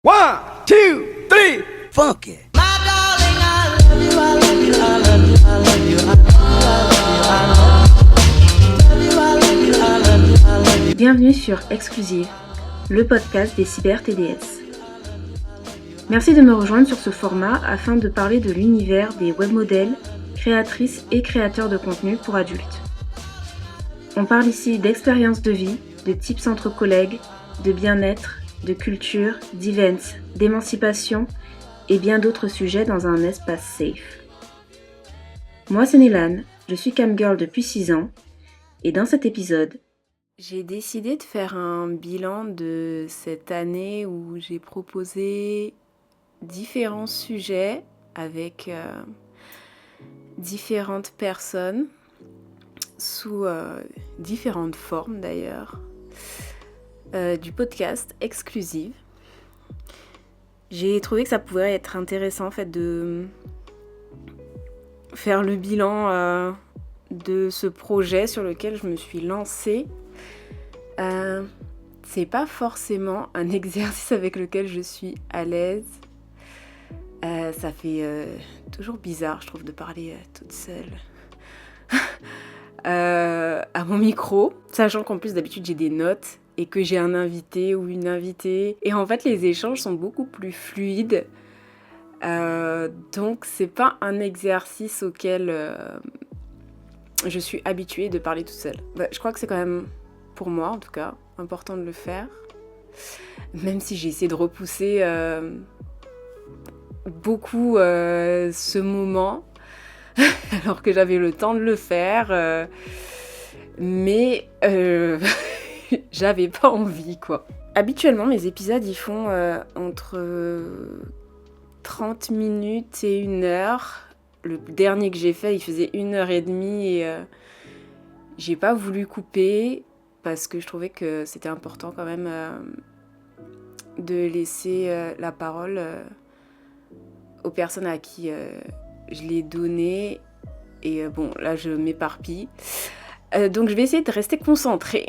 One, two, three, funky. Bienvenue sur Exclusive, le podcast des cyber TDS. Merci de me rejoindre sur ce format afin de parler de l'univers des webmodèles, créatrices et créateurs de contenu pour adultes. On parle ici d'expériences de vie, de tips entre collègues, de bien-être, de culture, d'events, d'émancipation et bien d'autres sujets dans un espace safe. Moi c'est Nélane, je suis camgirl depuis 6 ans et dans cet épisode, j'ai décidé de faire un bilan de cette année où j'ai proposé différents sujets avec différentes personnes sous différentes formes d'ailleurs. Du podcast Exclusive. J'ai trouvé que ça pouvait être intéressant en fait de faire le bilan de ce projet sur lequel je me suis lancée. C'est pas forcément un exercice avec lequel je suis à l'aise. Ça fait toujours bizarre, je trouve, de parler toute seule à mon micro, sachant qu'en plus d'habitude j'ai des notes et que j'ai un invité ou une invitée. Et en fait, les échanges sont beaucoup plus fluides. Donc, c'est pas un exercice auquel je suis habituée de parler toute seule. Je crois que c'est quand même, pour moi en tout cas, important de le faire. Même si j'ai essayé de repousser beaucoup ce moment, alors que j'avais le temps de le faire. Mais j'avais pas envie, quoi. Habituellement, mes épisodes, ils font entre 30 minutes et 1 heure. Le dernier que j'ai fait, il faisait 1h30 et j'ai pas voulu couper parce que je trouvais que c'était important quand même de laisser la parole aux personnes à qui je l'ai donné. Et bon, là, je m'éparpille. Donc je vais essayer de rester concentrée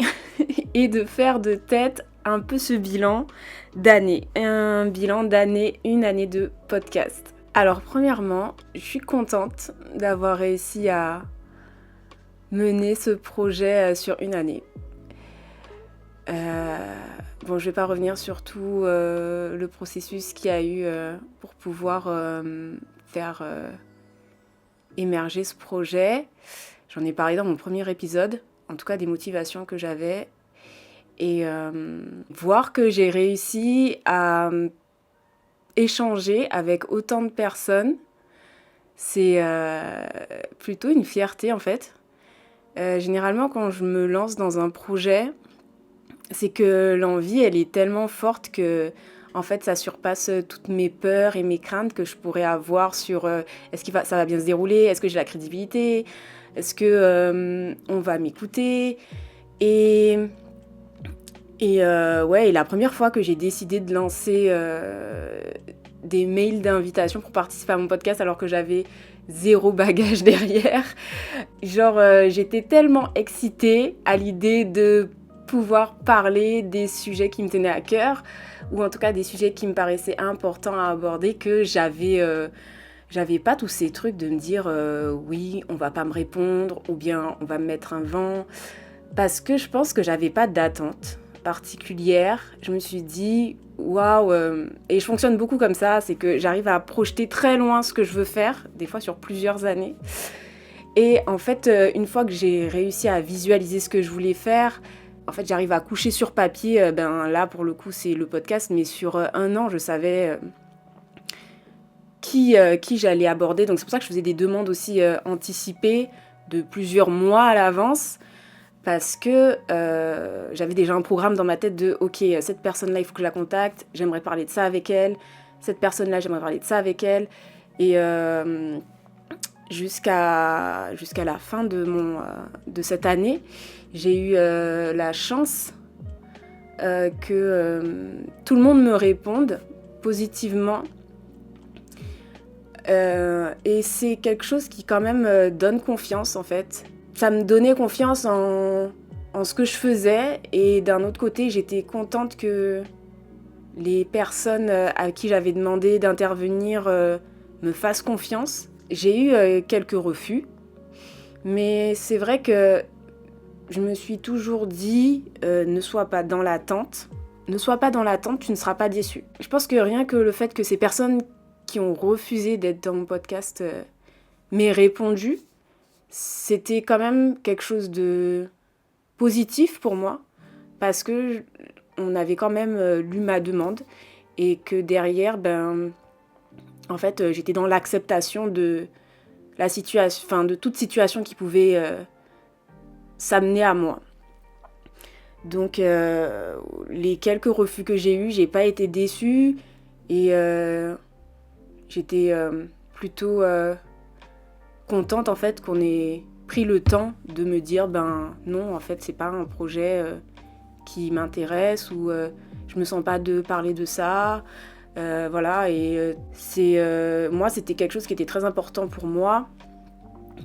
et de faire de tête un peu ce bilan d'année. Un bilan d'année, une année de podcast. Alors premièrement, je suis contente d'avoir réussi à mener ce projet sur une année. Bon, je vais pas revenir sur tout le processus qu'il y a eu pour pouvoir faire émerger ce projet. J'en ai parlé dans mon premier épisode, en tout cas des motivations que j'avais. Et voir que j'ai réussi à échanger avec autant de personnes, c'est plutôt une fierté en fait. Généralement, quand je me lance dans un projet, c'est que l'envie, elle est tellement forte que en fait, ça surpasse toutes mes peurs et mes craintes que je pourrais avoir sur est-ce que ça va bien se dérouler, est-ce que j'ai la crédibilité, est-ce que on va m'écouter. Et la première fois que j'ai décidé de lancer des mails d'invitation pour participer à mon podcast alors que j'avais 0 bagage derrière, j'étais tellement excitée à l'idée de pouvoir parler des sujets qui me tenaient à cœur, ou en tout cas des sujets qui me paraissaient importants à aborder, que j'avais pas tous ces trucs de me dire oui, on va pas me répondre, ou bien on va me mettre un vent, parce que je pense que j'avais pas d'attente particulière. Je me suis dit waouh, et je fonctionne beaucoup comme ça, c'est que j'arrive à projeter très loin ce que je veux faire, des fois sur plusieurs années. Et en fait, une fois que j'ai réussi à visualiser ce que je voulais faire, en fait, j'arrive à coucher sur papier, là pour le coup c'est le podcast, mais sur 1 an je savais qui j'allais aborder. Donc c'est pour ça que je faisais des demandes aussi anticipées de plusieurs mois à l'avance, parce que j'avais déjà un programme dans ma tête de ok, cette personne-là il faut que je la contacte, j'aimerais parler de ça avec elle, cette personne-là j'aimerais parler de ça avec elle, et jusqu'à la fin de cette année, j'ai eu la chance que tout le monde me réponde positivement. Et c'est quelque chose qui quand même donne confiance en fait. Ça me donnait confiance en ce que je faisais, et d'un autre côté j'étais contente que les personnes à qui j'avais demandé d'intervenir me fassent confiance. J'ai eu quelques refus, mais c'est vrai que je me suis toujours dit ne sois pas dans l'attente. Ne sois pas dans l'attente, tu ne seras pas déçu. Je pense que rien que le fait que ces personnes qui ont refusé d'être dans mon podcast m'aient répondu, c'était quand même quelque chose de positif pour moi, parce que on avait quand même lu ma demande et que derrière, en fait, j'étais dans l'acceptation de la situation, enfin de toute situation qui pouvait s'amener à moi. Donc les quelques refus que j'ai eus, j'ai pas été déçue et j'étais plutôt contente en fait qu'on ait pris le temps de me dire non, en fait c'est pas un projet qui m'intéresse ou je me sens pas de parler de ça. Voilà, et moi c'était quelque chose qui était très important pour moi,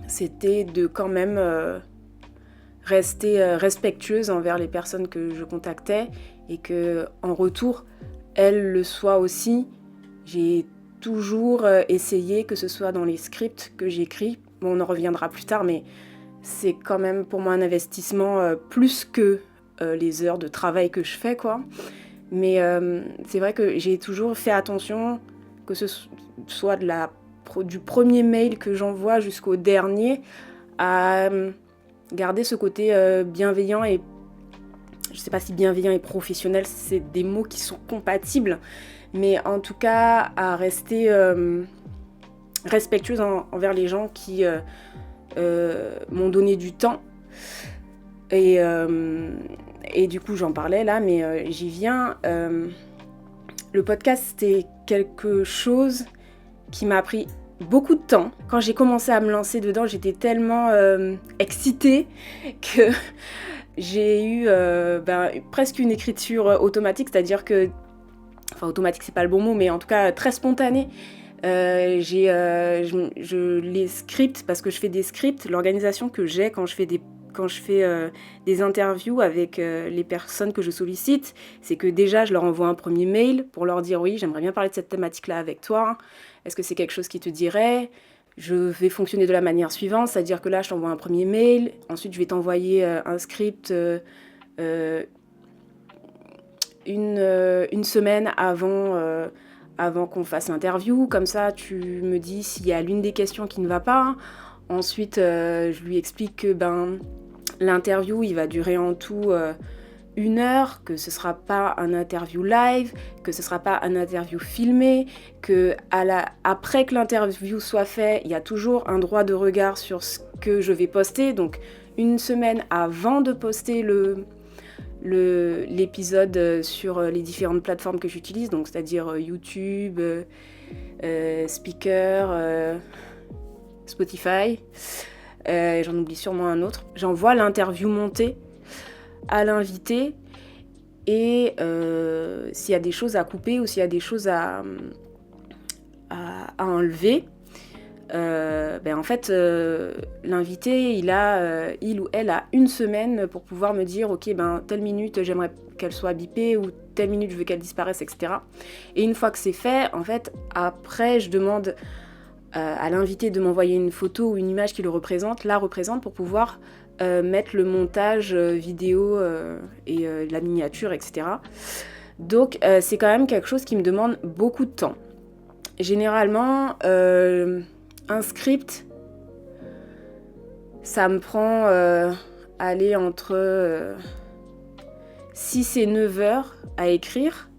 c'était de quand même rester respectueuse envers les personnes que je contactais et que en retour elles le soient aussi. J'ai toujours essayé, que ce soit dans les scripts que j'écris, bon, on en reviendra plus tard, mais c'est quand même pour moi un investissement plus que les heures de travail que je fais, quoi. Mais c'est vrai que j'ai toujours fait attention, que ce soit du premier mail que j'envoie jusqu'au dernier, à garder ce côté bienveillant et je sais pas si bienveillant et professionnel, c'est des mots qui sont compatibles, mais en tout cas à rester respectueuse envers les gens qui m'ont donné du temps. Et du coup, j'en parlais là, mais j'y viens. Le podcast, c'était quelque chose qui m'a pris beaucoup de temps. Quand j'ai commencé à me lancer dedans, j'étais tellement excitée que j'ai eu presque une écriture automatique, c'est-à-dire que... Enfin, automatique, c'est pas le bon mot, mais en tout cas très spontanée. Les scripts, parce que je fais des scripts, l'organisation que j'ai quand je fais des interviews avec les personnes que je sollicite, c'est que déjà je leur envoie un premier mail pour leur dire oui, j'aimerais bien parler de cette thématique-là avec toi. Est-ce que c'est quelque chose qui te dirait ? Je vais fonctionner de la manière suivante, c'est-à-dire que là je t'envoie un premier mail, ensuite je vais t'envoyer un script une semaine avant qu'on fasse l'interview. Comme ça, tu me dis s'il y a l'une des questions qui ne va pas. Ensuite, je lui explique que l'interview, il va durer en tout 1 heure, que ce ne sera pas un interview live, que ce ne sera pas un interview filmé, que après que l'interview soit faite, il y a toujours un droit de regard sur ce que je vais poster. Donc, 1 semaine avant de poster l'épisode sur les différentes plateformes que j'utilise, donc c'est-à-dire YouTube, Speaker, Spotify, j'en oublie sûrement un autre. J'envoie l'interview montée à l'invité et s'il y a des choses à couper ou s'il y a des choses à enlever, en fait l'invité il ou elle a 1 semaine pour pouvoir me dire ok telle minute j'aimerais qu'elle soit bipée ou telle minute je veux qu'elle disparaisse, etc. Et une fois que c'est fait, en fait après je demande à l'invité de m'envoyer une photo ou une image qui la représente pour pouvoir mettre le montage vidéo et la miniature, etc. Donc c'est quand même quelque chose qui me demande beaucoup de temps. Généralement un script, ça me prend entre 6 et 9 heures à écrire.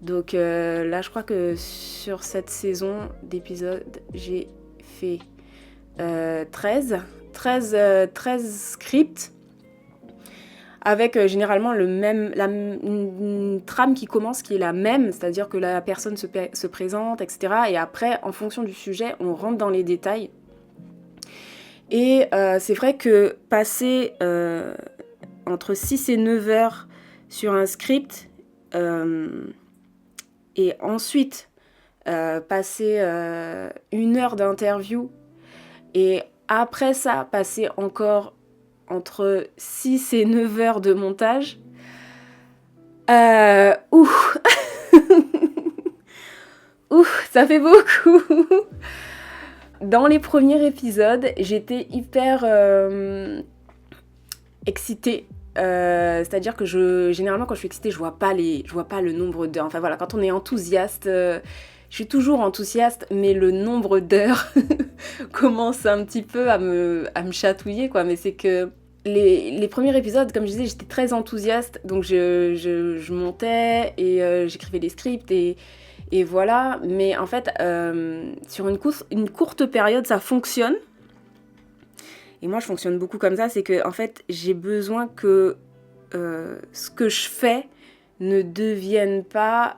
Donc là, je crois que sur cette saison d'épisodes, j'ai fait 13 scripts avec généralement une trame qui commence qui est la même, c'est-à-dire que la personne se présente, etc. Et après, en fonction du sujet, on rentre dans les détails. Et c'est vrai que passer entre 6 et 9 heures sur un script et ensuite passer 1 heure d'interview et après ça, passer encore entre 6 et 9 heures de montage. Ça fait beaucoup. Dans les premiers épisodes, j'étais hyper excitée. C'est-à-dire que généralement quand je suis excitée, je vois pas le nombre d'heures. Enfin voilà, quand on est enthousiaste, je suis toujours enthousiaste, mais le nombre d'heures commence un petit peu à me chatouiller, quoi. Mais c'est que les premiers épisodes, comme je disais, j'étais très enthousiaste, donc je montais et j'écrivais des scripts et voilà. Mais en fait, sur une courte période, ça fonctionne. Et moi, je fonctionne beaucoup comme ça, c'est que en fait, j'ai besoin que ce que je fais ne devienne pas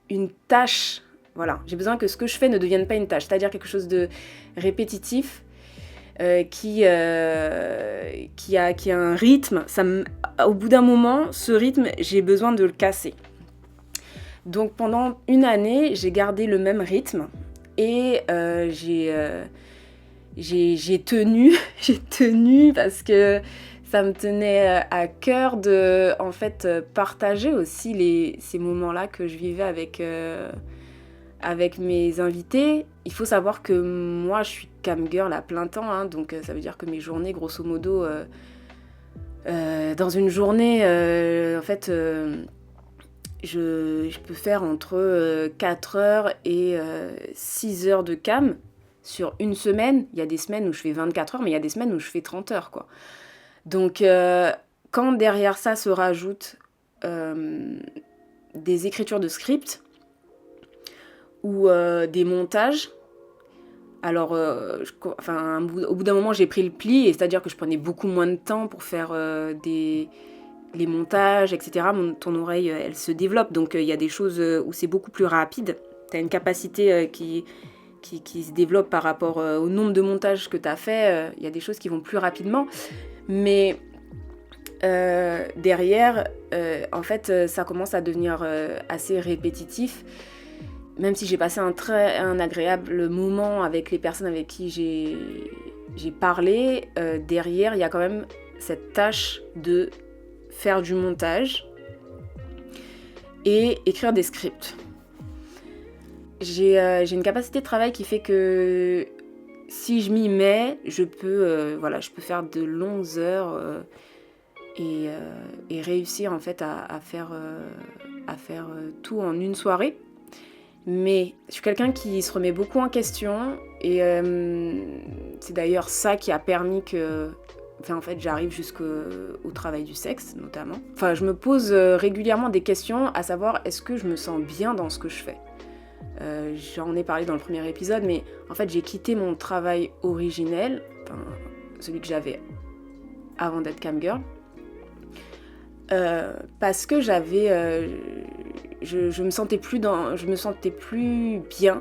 une tâche. Voilà, j'ai besoin que ce que je fais ne devienne pas une tâche, c'est-à-dire quelque chose de répétitif, qui a un rythme. Au bout d'un moment, ce rythme, j'ai besoin de le casser. Donc pendant une année, j'ai gardé le même rythme et j'ai tenu parce que ça me tenait à cœur de en fait partager aussi ces moments-là que je vivais avec mes invités. Il faut savoir que moi je suis cam girl à plein temps, hein, donc ça veut dire que mes journées, grosso modo, dans une journée, en fait, je peux faire entre 4 heures et 6 heures de cam sur une semaine. Il y a des semaines où je fais 24 heures, mais il y a des semaines où je fais 30 heures, quoi. Donc, quand derrière ça se rajoute des écritures de script ou des montages, alors, au bout d'un moment, j'ai pris le pli, et c'est-à-dire que je prenais beaucoup moins de temps pour faire les montages, etc. Ton oreille, elle se développe, donc il y a des choses où c'est beaucoup plus rapide. Tu as une capacité qui se développe par rapport au nombre de montages que tu as fait. Il y a des choses qui vont plus rapidement. Mais derrière, en fait, ça commence à devenir assez répétitif. Même si j'ai passé un agréable moment avec les personnes avec qui j'ai parlé, derrière, il y a quand même cette tâche de faire du montage et écrire des scripts. J'ai une capacité de travail qui fait que si je m'y mets, je peux faire de longues heures et réussir en fait à faire tout en une soirée. Mais je suis quelqu'un qui se remet beaucoup en question et c'est d'ailleurs ça qui a permis que j'arrive jusqu'au travail du sexe notamment. Enfin, je me pose régulièrement des questions à savoir est-ce que je me sens bien dans ce que je fais. J'en ai parlé dans le premier épisode, mais en fait j'ai quitté mon travail originel, celui que j'avais avant d'être camgirl, parce que je me sentais plus bien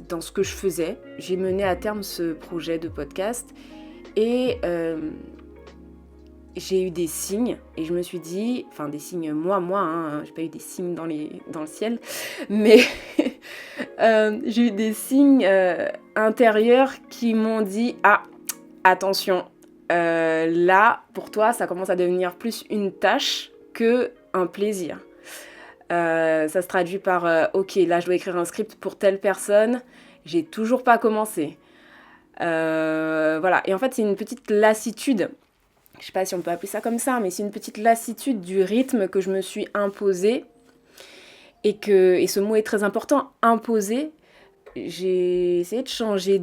dans ce que je faisais. J'ai mené à terme ce projet de podcast et j'ai eu des signes et je me suis dit, enfin des signes j'ai pas eu des signes dans le ciel, mais j'ai eu des signes intérieurs qui m'ont dit attention, là pour toi ça commence à devenir plus une tâche que un plaisir. Ça se traduit par ok, là je dois écrire un script pour telle personne, j'ai toujours pas commencé. Voilà, et en fait c'est une petite lassitude, je sais pas si on peut appeler ça comme ça, mais c'est une petite lassitude du rythme que je me suis imposé et ce mot est très important, imposer. J'ai essayé de changer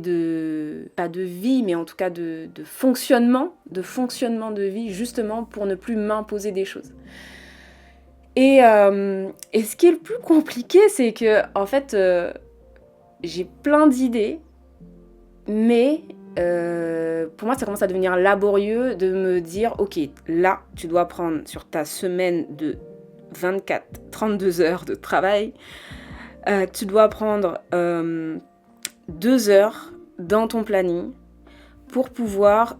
pas de vie, mais en tout cas de fonctionnement de vie, justement pour ne plus m'imposer des choses. Et ce qui est le plus compliqué, c'est que en fait, j'ai plein d'idées, mais pour moi, ça commence à devenir laborieux de me dire, ok, là, tu dois prendre sur ta semaine de 32 heures de travail, tu dois prendre 2 heures dans ton planning pour pouvoir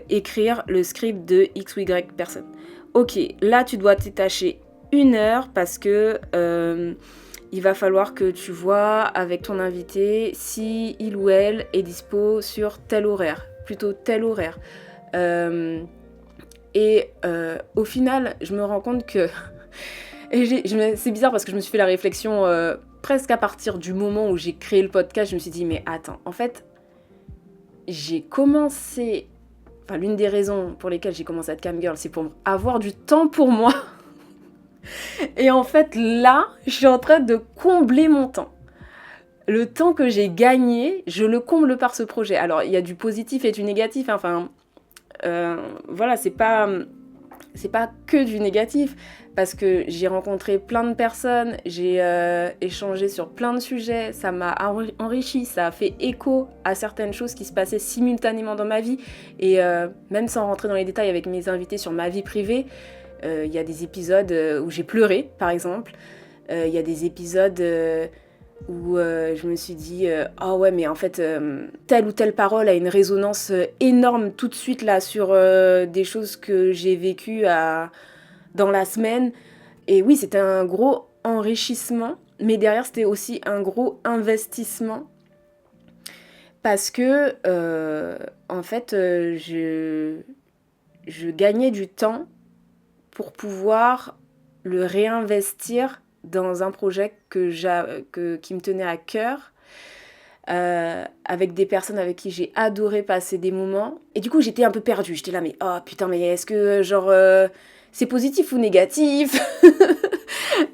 écrire le script de X ou Y personne. Ok, là, tu dois t'étacher 1 heure parce que il va falloir que tu vois avec ton invité si il ou elle est dispo sur tel horaire, plutôt tel horaire. Au final, je me rends compte que Et c'est bizarre parce que je me suis fait la réflexion presque à partir du moment où j'ai créé le podcast. Je me suis dit, mais attends, en fait, j'ai commencé... Enfin, l'une des raisons pour lesquelles j'ai commencé à être cam girl, c'est pour avoir du temps pour moi. Et en fait, là, je suis en train de combler mon temps. Le temps que j'ai gagné, je le comble par ce projet. Alors, il y a du positif et du négatif. Enfin, voilà, c'est pas que du négatif. Parce que j'ai rencontré plein de personnes, j'ai échangé sur plein de sujets, ça m'a enrichi, ça a fait écho à certaines choses qui se passaient simultanément dans ma vie. Et même sans rentrer dans les détails avec mes invités sur ma vie privée, il y a des épisodes où j'ai pleuré, par exemple. Il y a des épisodes où je me suis dit « Ah ouais, mais en fait, telle ou telle parole a une résonance énorme tout de suite là sur des choses que j'ai vécues dans la semaine. » Et oui, c'était un gros enrichissement, mais derrière, c'était aussi un gros investissement. Parce que, en fait, je gagnais du temps pour pouvoir le réinvestir dans un projet qui me tenait à cœur, avec des personnes avec qui j'ai adoré passer des moments. Et du coup, j'étais un peu perdue. J'étais là, mais oh putain, mais est-ce que genre c'est positif ou négatif?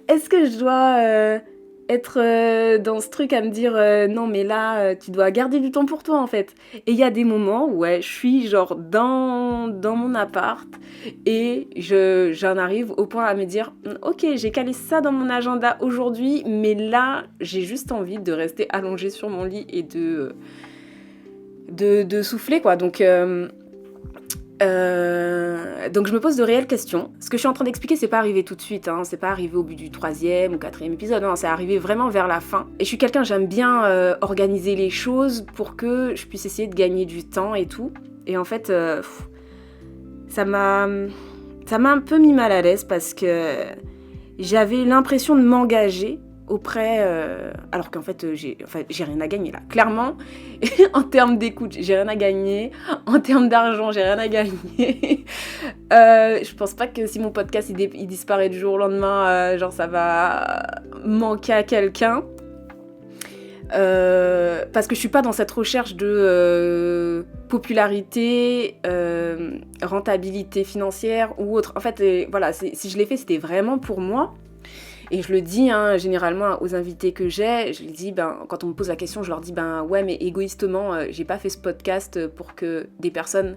Est-ce que je dois être dans ce truc à me dire non, mais là, tu dois garder du temps pour toi en fait. Et il y a des moments où ouais, je suis genre dans mon appart et j'en arrive au point à me dire ok, j'ai calé ça dans mon agenda aujourd'hui, mais là, j'ai juste envie de rester allongée sur mon lit et de souffler quoi. Donc je me pose de réelles questions. Ce que je suis en train d'expliquer, c'est pas arrivé tout de suite, hein. C'est pas arrivé au bout du 3e ou 4e épisode, non, c'est arrivé vraiment vers la fin. Et je suis quelqu'un, j'aime bien organiser les choses pour que je puisse essayer de gagner du temps et tout. Et en fait, ça m'a un peu mis mal à l'aise parce que j'avais l'impression de m'engager auprès... alors qu'en fait, j'ai rien à gagner là. Clairement, en termes d'écoute, j'ai rien à gagner. En termes d'argent, j'ai rien à gagner. Je pense pas que si mon podcast il disparaît du jour au lendemain, genre ça va manquer à quelqu'un. Parce que je suis pas dans cette recherche de popularité, rentabilité financière ou autre. En fait, voilà, si je l'ai fait, c'était vraiment pour moi. Et je le dis hein, généralement aux invités que j'ai, je les dis, quand on me pose la question, je leur dis, ouais, mais égoïstement, j'ai pas fait ce podcast pour que des personnes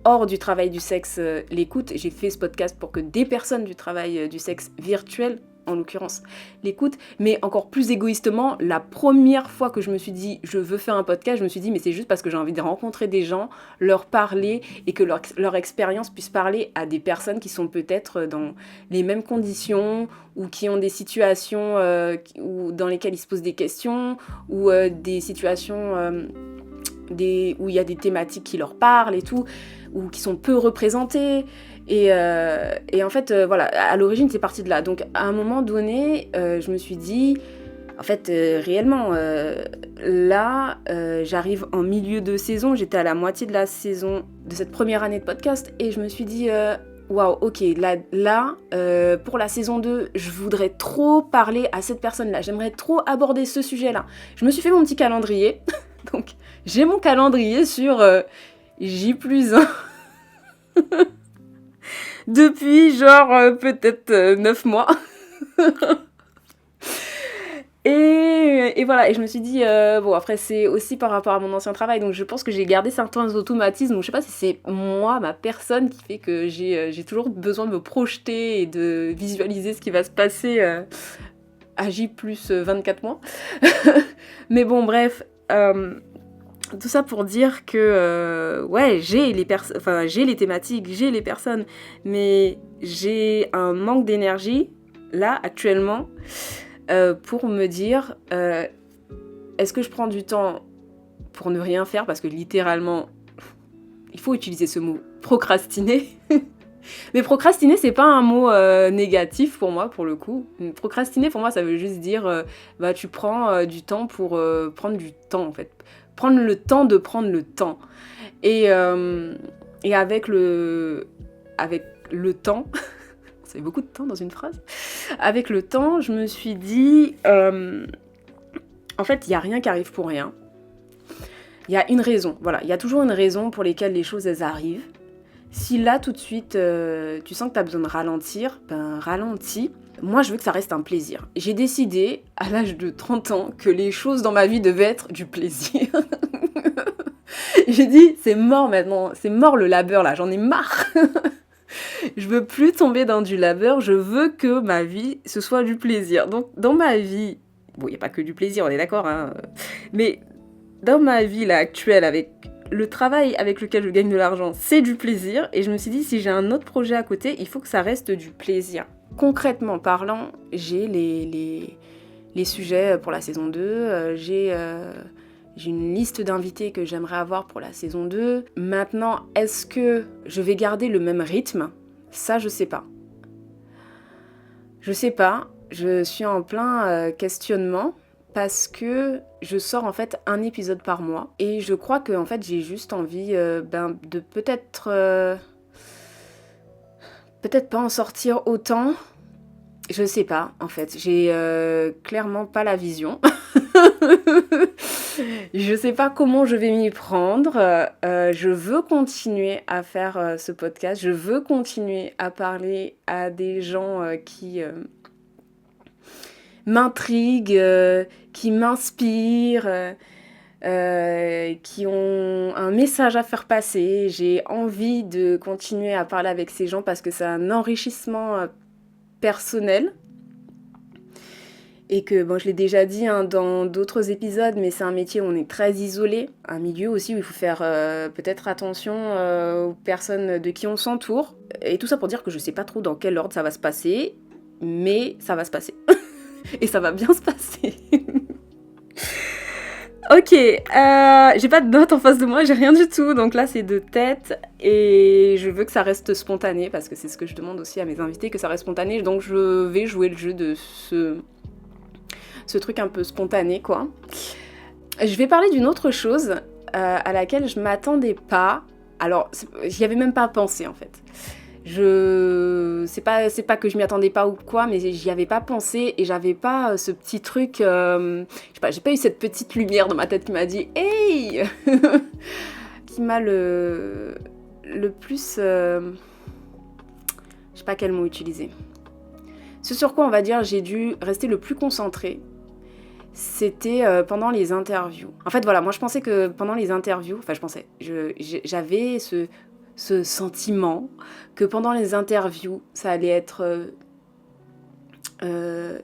hors du travail du sexe l'écoutent. J'ai fait ce podcast pour que des personnes du travail du sexe virtuel, en l'occurrence, l'écoutent. Mais encore plus égoïstement, la première fois que je me suis dit, je veux faire un podcast, je me suis dit, mais c'est juste parce que j'ai envie de rencontrer des gens, leur parler et que leur expérience puisse parler à des personnes qui sont peut-être dans les mêmes conditions ou qui ont des situations dans lesquelles ils se posent des questions ou des situations où il y a des thématiques qui leur parlent et tout, ou qui sont peu représentées. Et en fait, voilà, à l'origine, c'est parti de là. Donc, à un moment donné, je me suis dit, en fait, réellement, là, j'arrive en milieu de saison. J'étais à la moitié de la saison de cette première année de podcast. Et je me suis dit, waouh, ok, là pour la saison 2, je voudrais trop parler à cette personne-là. J'aimerais trop aborder ce sujet-là. Je me suis fait mon petit calendrier. Donc, j'ai mon calendrier sur J+1. Depuis genre peut-être 9 mois. et voilà, et je me suis dit, bon après c'est aussi par rapport à mon ancien travail, donc je pense que j'ai gardé certains automatismes, donc je sais pas si c'est moi, ma personne qui fait que j'ai toujours besoin de me projeter et de visualiser ce qui va se passer à J+24 mois. Mais bon bref, tout ça pour dire que ouais, j'ai les thématiques, j'ai les personnes, mais j'ai un manque d'énergie là actuellement pour me dire est-ce que je prends du temps pour ne rien faire, parce que littéralement il faut utiliser ce mot procrastiner. Mais procrastiner, c'est pas un mot négatif pour moi, pour le coup. Procrastiner, pour moi, ça veut juste dire tu prends du temps pour prendre du temps, en fait. Prendre le temps de prendre le temps. Et avec le temps, ça fait beaucoup de temps dans une phrase. Avec le temps, je me suis dit, en fait, il n'y a rien qui arrive pour rien. Il y a une raison, voilà, il y a toujours une raison pour lesquelles les choses, elles arrivent. Si là, tout de suite, tu sens que tu as besoin de ralentir, ben ralentis. Moi, je veux que ça reste un plaisir. J'ai décidé, à l'âge de 30 ans, que les choses dans ma vie devaient être du plaisir. J'ai dit, c'est mort maintenant, c'est mort le labeur là, j'en ai marre. Je veux plus tomber dans du labeur, je veux que ma vie, ce soit du plaisir. Donc, dans ma vie, bon, il n'y a pas que du plaisir, on est d'accord, hein, mais dans ma vie là, actuelle, avec le travail avec lequel je gagne de l'argent, c'est du plaisir. Et je me suis dit, si j'ai un autre projet à côté, il faut que ça reste du plaisir. Concrètement parlant, j'ai les sujets pour la saison 2, j'ai une liste d'invités que j'aimerais avoir pour la saison 2. Maintenant, est-ce que je vais garder le même rythme ? Ça, je sais pas. Je sais pas, je suis en plein questionnement parce que je sors en fait un épisode par mois et je crois que en fait j'ai juste envie de peut-être pas en sortir autant. Je sais pas, en fait, j'ai clairement pas la vision. Je sais pas comment je vais m'y prendre. Je veux continuer à faire ce podcast. Je veux continuer à parler à des gens qui m'intriguent, qui m'inspirent, qui ont un message à faire passer. J'ai envie de continuer à parler avec ces gens parce que c'est un enrichissement personnel. Et que, bon, je l'ai déjà dit dans d'autres épisodes, mais c'est un métier où on est très isolé. Un milieu aussi où il faut faire peut-être attention aux personnes de qui on s'entoure. Et tout ça pour dire que je sais pas trop dans quel ordre ça va se passer, mais ça va se passer. Et ça va bien se passer. Ok, j'ai pas de notes en face de moi, j'ai rien du tout, donc là c'est de tête et je veux que ça reste spontané parce que c'est ce que je demande aussi à mes invités, que ça reste spontané, donc je vais jouer le jeu de ce truc un peu spontané quoi. Je vais parler d'une autre chose à laquelle je m'attendais pas, alors j'y avais même pas pensé en fait. C'est pas que je m'y attendais pas ou quoi, mais j'y avais pas pensé et j'avais pas ce petit truc, je sais pas, j'ai pas eu cette petite lumière dans ma tête qui m'a dit hey qui m'a le plus je sais pas quel mot utiliser. Ce sur quoi on va dire j'ai dû rester le plus concentrée, c'était pendant les interviews. En fait voilà, moi je pensais que pendant les interviews, enfin j'avais ce sentiment que pendant les interviews, ça allait être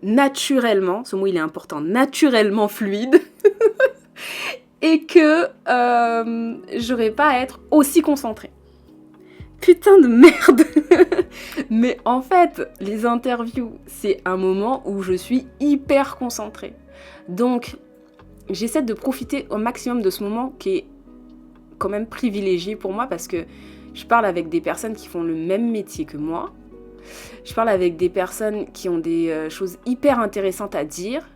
naturellement, ce mot il est important, naturellement fluide, et que j'aurais pas à être aussi concentrée. Putain de merde. Mais en fait, les interviews, c'est un moment où je suis hyper concentrée. Donc, j'essaie de profiter au maximum de ce moment qui est quand même privilégié pour moi parce que je parle avec des personnes qui font le même métier que moi. Je parle avec des personnes qui ont des choses hyper intéressantes à dire.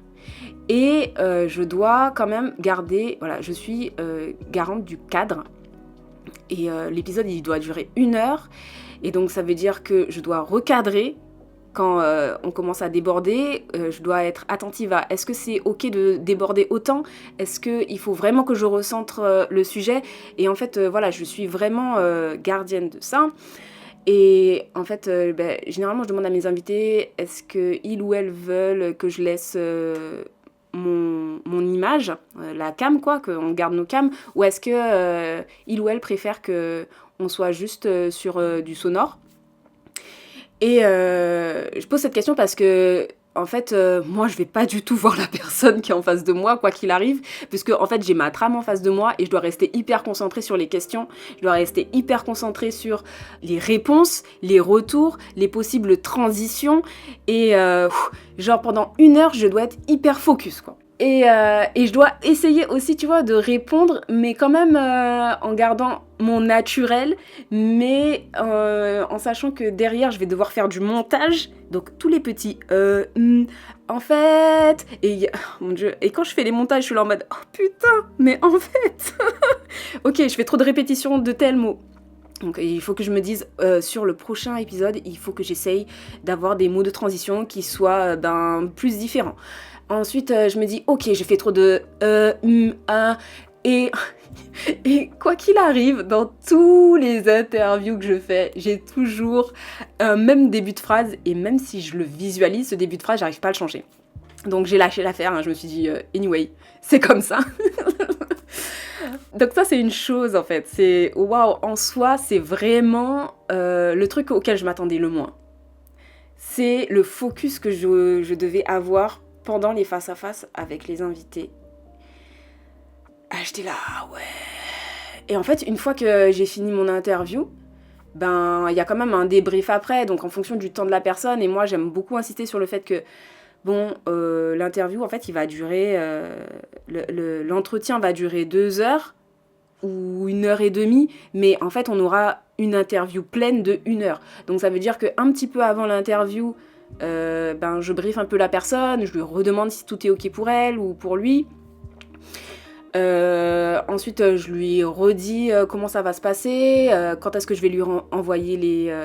Et je dois quand même garder... Voilà, je suis garante du cadre. Et l'épisode, il doit durer 1 heure. Et donc, ça veut dire que je dois recadrer. Quand on commence à déborder, je dois être attentive à est-ce que c'est ok de déborder autant ? Est-ce qu'il faut vraiment que je recentre le sujet ? Et en fait, voilà, je suis vraiment gardienne de ça. Et en fait, généralement, je demande à mes invités est-ce qu'ils ou elles veulent que je laisse mon image, la cam, quoi, qu'on garde nos cams, ou est-ce que ils ou elles préfèrent qu'on soit juste sur du sonore ? Et je pose cette question parce que, en fait, moi, je vais pas du tout voir la personne qui est en face de moi, quoi qu'il arrive, puisque, en fait, j'ai ma trame en face de moi et je dois rester hyper concentrée sur les questions, je dois rester hyper concentrée sur les réponses, les retours, les possibles transitions, et genre, pendant 1 heure, je dois être hyper focus, quoi. Et je dois essayer aussi, tu vois, de répondre, mais quand même en gardant mon naturel, mais en sachant que derrière, je vais devoir faire du montage. Donc, tous les petits en fait... Et, oh, mon Dieu, et quand je fais les montages, je suis là en mode « Oh putain, mais en fait !» Ok, je fais trop de répétitions de tels mots. Donc il faut que je me dise, sur le prochain épisode, il faut que j'essaye d'avoir des mots de transition qui soient plus différents. Ensuite, je me dis, ok, j'ai fait trop de et... Et quoi qu'il arrive, dans tous les interviews que je fais, j'ai toujours un même début de phrase, et même si je le visualise, ce début de phrase, j'arrive pas à le changer. Donc j'ai lâché l'affaire, je me suis dit, anyway, c'est comme ça. Donc ça, c'est une chose, en fait. C'est, waouh, en soi, c'est vraiment le truc auquel je m'attendais le moins. C'est le focus que je devais avoir pendant les face-à-face avec les invités. Ah, j'étais là, ouais. Et en fait, une fois que j'ai fini mon interview, il y a quand même un débrief après, donc en fonction du temps de la personne. Et moi, j'aime beaucoup insister sur le fait que, l'interview, en fait, il va durer... l'entretien va durer 2 heures ou 1h30, mais en fait, on aura une interview pleine de 1 heure. Donc ça veut dire qu'un petit peu avant l'interview, je briefe un peu la personne, je lui redemande si tout est ok pour elle ou pour lui. Ensuite, je lui redis comment ça va se passer, quand est-ce que je vais lui envoyer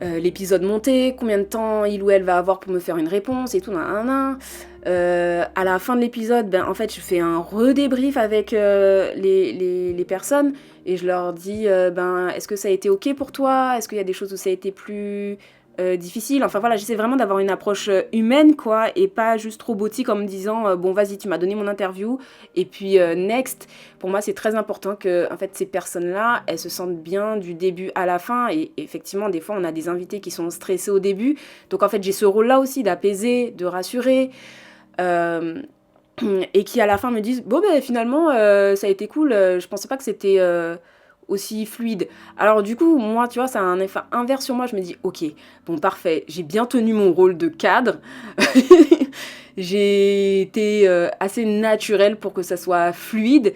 l'épisode monté, combien de temps il ou elle va avoir pour me faire une réponse et tout. À la fin de l'épisode, en fait, je fais un redébrief avec les personnes et je leur dis est-ce que ça a été ok pour toi ? Est-ce qu'il y a des choses où ça a été plus difficile ? Enfin voilà, j'essaie vraiment d'avoir une approche humaine, quoi, et pas juste robotique en me disant bon, vas-y, tu m'as donné mon interview et puis next. Pour moi, c'est très important que en fait ces personnes-là, elles se sentent bien du début à la fin. Et effectivement, des fois, on a des invités qui sont stressés au début, donc en fait, j'ai ce rôle-là aussi d'apaiser, de rassurer. Et qui à la fin me disent bon finalement ça a été cool, je pensais pas que c'était aussi fluide. Alors du coup moi tu vois, ça a un effet inverse sur moi, je me dis ok, bon parfait, j'ai bien tenu mon rôle de cadre. J'ai été assez naturelle pour que ça soit fluide,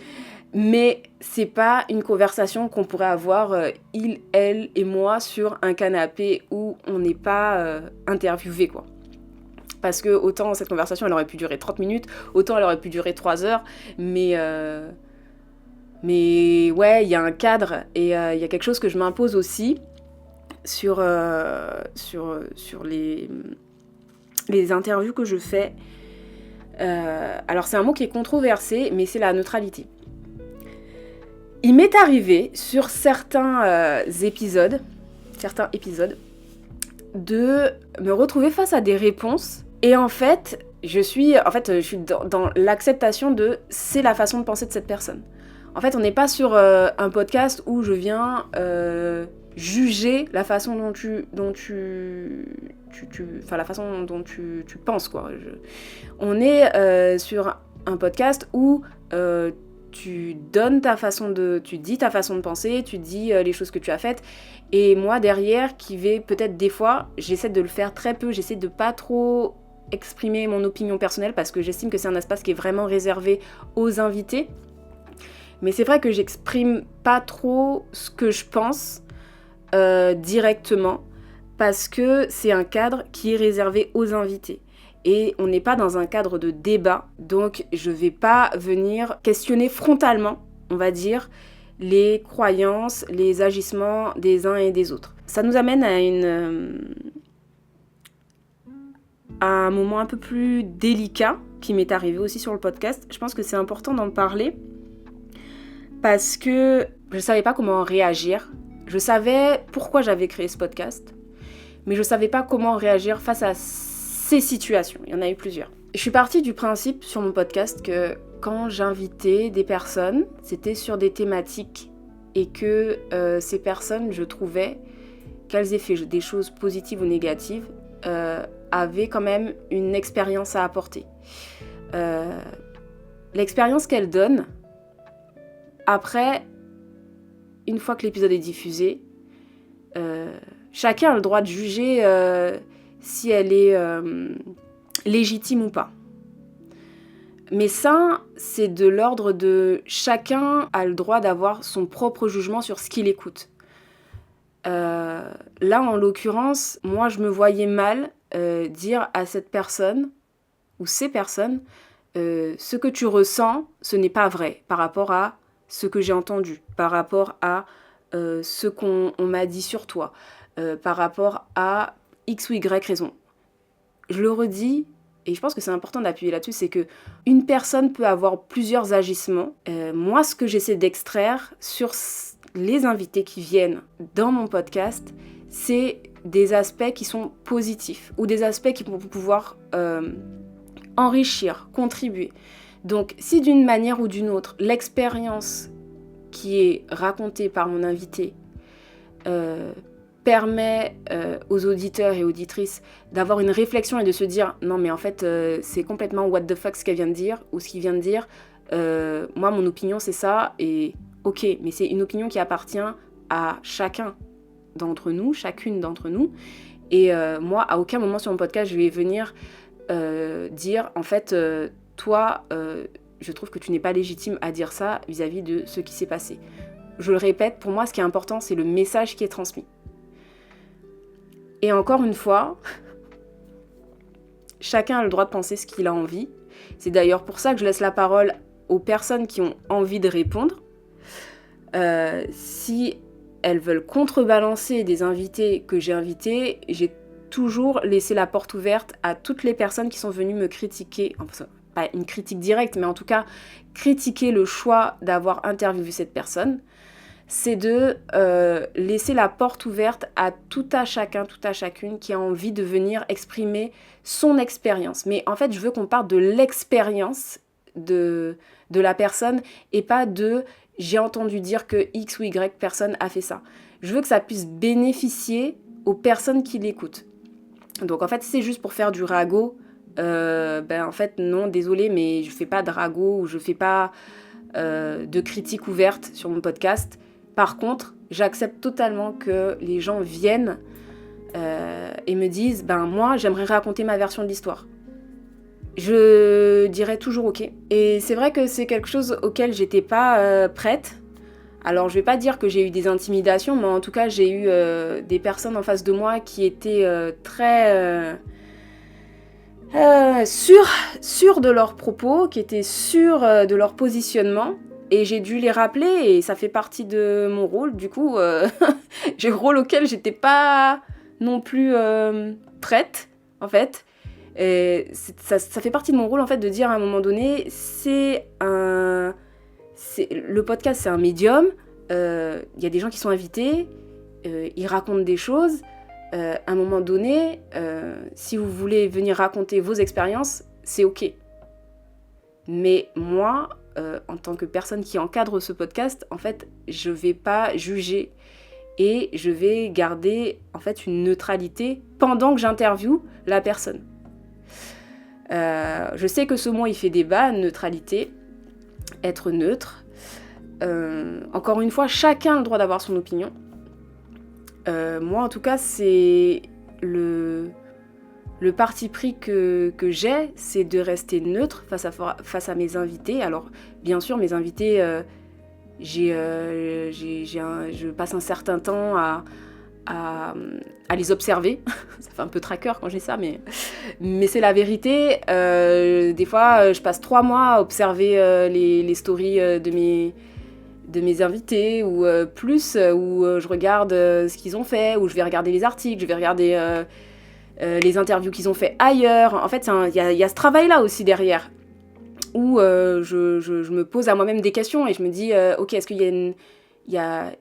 mais c'est pas une conversation qu'on pourrait avoir il, elle et moi sur un canapé où on n'est pas interviewé, quoi. Parce que autant cette conversation, elle aurait pu durer 30 minutes, autant elle aurait pu durer 3 heures, mais ouais, il y a un cadre et il y a quelque chose que je m'impose aussi sur les interviews que je fais. Alors c'est un mot qui est controversé, mais c'est la neutralité. Il m'est arrivé sur certains épisodes, de me retrouver face à des réponses. Et en fait, je suis dans l'acceptation de c'est la façon de penser de cette personne. En fait, on n'est pas sur un podcast où je viens juger la façon dont tu penses, quoi. On est sur un podcast où tu dis ta façon de penser, tu dis les choses que tu as faites. Et moi, derrière, qui vais peut-être des fois, j'essaie de le faire très peu, j'essaie de pas trop exprimer mon opinion personnelle parce que j'estime que c'est un espace qui est vraiment réservé aux invités. Mais c'est vrai que j'exprime pas trop ce que je pense directement parce que c'est un cadre qui est réservé aux invités. Et on n'est pas dans un cadre de débat, donc je vais pas venir questionner frontalement, on va dire, les croyances, les agissements des uns et des autres. Ça nous amène à un moment un peu plus délicat qui m'est arrivé aussi sur le podcast. Je pense que c'est important d'en parler parce que je savais pas comment réagir. Je savais pourquoi j'avais créé ce podcast, mais je savais pas comment réagir face à ces situations. Il y en a eu plusieurs. Je suis partie du principe sur mon podcast que quand j'invitais des personnes, c'était sur des thématiques et que ces personnes, je trouvais qu'elles aient fait des choses positives ou négatives, avaient quand même une expérience à apporter. L'expérience qu'elles donnent, après, une fois que l'épisode est diffusé, chacun a le droit de juger si elle est légitime ou pas. Mais ça, c'est de l'ordre de chacun a le droit d'avoir son propre jugement sur ce qu'il écoute. Là, en l'occurrence, moi, je me voyais mal dire à cette personne ou ces personnes ce que tu ressens, ce n'est pas vrai par rapport à ce que j'ai entendu, par rapport à ce qu'on m'a dit sur toi, par rapport à X ou Y raison. Je le redis, et je pense que c'est important d'appuyer là-dessus, c'est que une personne peut avoir plusieurs agissements. Moi, ce que j'essaie d'extraire sur les invités qui viennent dans mon podcast, c'est des aspects qui sont positifs ou des aspects qui vont pouvoir enrichir, contribuer. Donc, si d'une manière ou d'une autre, l'expérience qui est racontée par mon invité permet aux auditeurs et auditrices d'avoir une réflexion et de se dire non mais en fait c'est complètement what the fuck ce qu'elle vient de dire ou ce qu'il vient de dire, moi mon opinion c'est ça et ok, mais c'est une opinion qui appartient à chacun d'entre nous, chacune d'entre nous, et moi à aucun moment sur mon podcast je vais venir dire en fait toi je trouve que tu n'es pas légitime à dire ça vis-à-vis de ce qui s'est passé. Je le répète, pour moi ce qui est important c'est le message qui est transmis. Et encore une fois, chacun a le droit de penser ce qu'il a envie. C'est d'ailleurs pour ça que je laisse la parole aux personnes qui ont envie de répondre. Si elles veulent contrebalancer des invités que j'ai invités, j'ai toujours laissé la porte ouverte à toutes les personnes qui sont venues me critiquer. Enfin, pas une critique directe, mais en tout cas, critiquer le choix d'avoir interviewé cette personne. C'est de laisser la porte ouverte à tout à chacun, tout à chacune qui a envie de venir exprimer son expérience. Mais en fait, je veux qu'on parle de l'expérience de la personne et pas de « j'ai entendu dire que X ou Y personne a fait ça ». Je veux que ça puisse bénéficier aux personnes qui l'écoutent. Donc en fait, si c'est juste pour faire du ragot, en fait, non, désolé, mais je fais pas de ragot ou je fais pas de critique ouverte sur mon podcast. Par contre, j'accepte totalement que les gens viennent et me disent « moi, j'aimerais raconter ma version de l'histoire ». Je dirais toujours « ok ». Et c'est vrai que c'est quelque chose auquel j'étais pas prête. Alors, je vais pas dire que j'ai eu des intimidations, mais en tout cas, j'ai eu des personnes en face de moi qui étaient très sûres de leurs propos, qui étaient sûres de leur positionnement. Et j'ai dû les rappeler et ça fait partie de mon rôle. Du coup, j'ai un rôle auquel j'étais pas non plus prête, en fait. Et ça fait partie de mon rôle, en fait, de dire à un moment donné, le podcast, c'est un médium. Y a des gens qui sont invités, ils racontent des choses. À un moment donné, si vous voulez venir raconter vos expériences, c'est ok. Mais moi... en tant que personne qui encadre ce podcast, en fait, je vais pas juger et je vais garder en fait une neutralité pendant que j'interviewe la personne. Je sais que ce mot il fait débat, neutralité, être neutre. Encore une fois, chacun a le droit d'avoir son opinion. Moi, en tout cas, c'est le parti pris que j'ai, c'est de rester neutre face à mes invités. Alors, bien sûr, mes invités, je passe un certain temps à les observer. Ça fait un peu traqueur quand j'ai ça, mais c'est la vérité. Des fois, je passe 3 mois à observer les stories de mes invités, ou plus, où je regarde ce qu'ils ont fait, où je vais regarder les articles, je vais regarder... les interviews qu'ils ont fait ailleurs. En fait, il y a ce travail-là aussi derrière, où je me pose à moi-même des questions et je me dis, ok, est-ce qu'il y a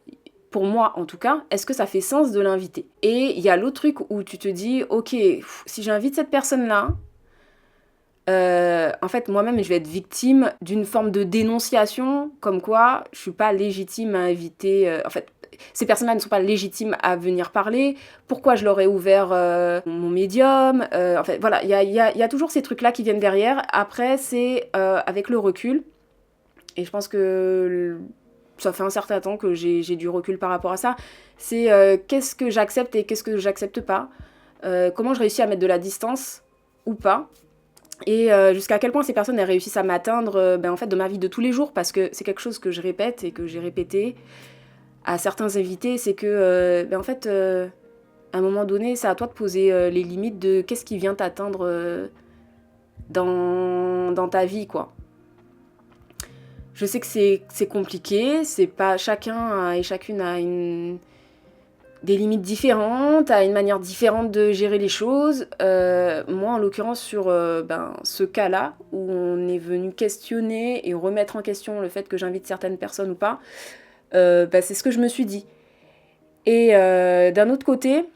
pour moi en tout cas, est-ce que ça fait sens de l'inviter ? Et il y a l'autre truc où tu te dis, ok, si j'invite cette personne-là, en fait, moi-même, je vais être victime d'une forme de dénonciation, comme quoi je suis pas légitime à inviter... en fait, ces personnes-là ne sont pas légitimes à venir parler. Pourquoi je leur ai ouvert mon médium ? En fait, voilà, il y a toujours ces trucs-là qui viennent derrière. Après, c'est avec le recul. Et je pense que ça fait un certain temps que j'ai du recul par rapport à ça. C'est qu'est-ce que j'accepte et qu'est-ce que j'accepte pas. Comment je réussis à mettre de la distance ou pas. Et jusqu'à quel point ces personnes elles réussissent à m'atteindre en fait, de ma vie de tous les jours. Parce que c'est quelque chose que je répète et que j'ai répété à certains invités, c'est que, en fait, à un moment donné, c'est à toi de poser les limites de qu'est-ce qui vient t'atteindre dans ta vie, quoi. Je sais que c'est compliqué, c'est pas chacun et chacune a des limites différentes, a une manière différente de gérer les choses. Moi, en l'occurrence, sur ce cas-là, où on est venu questionner et remettre en question le fait que j'invite certaines personnes ou pas, c'est ce que je me suis dit. Et d'un autre côté,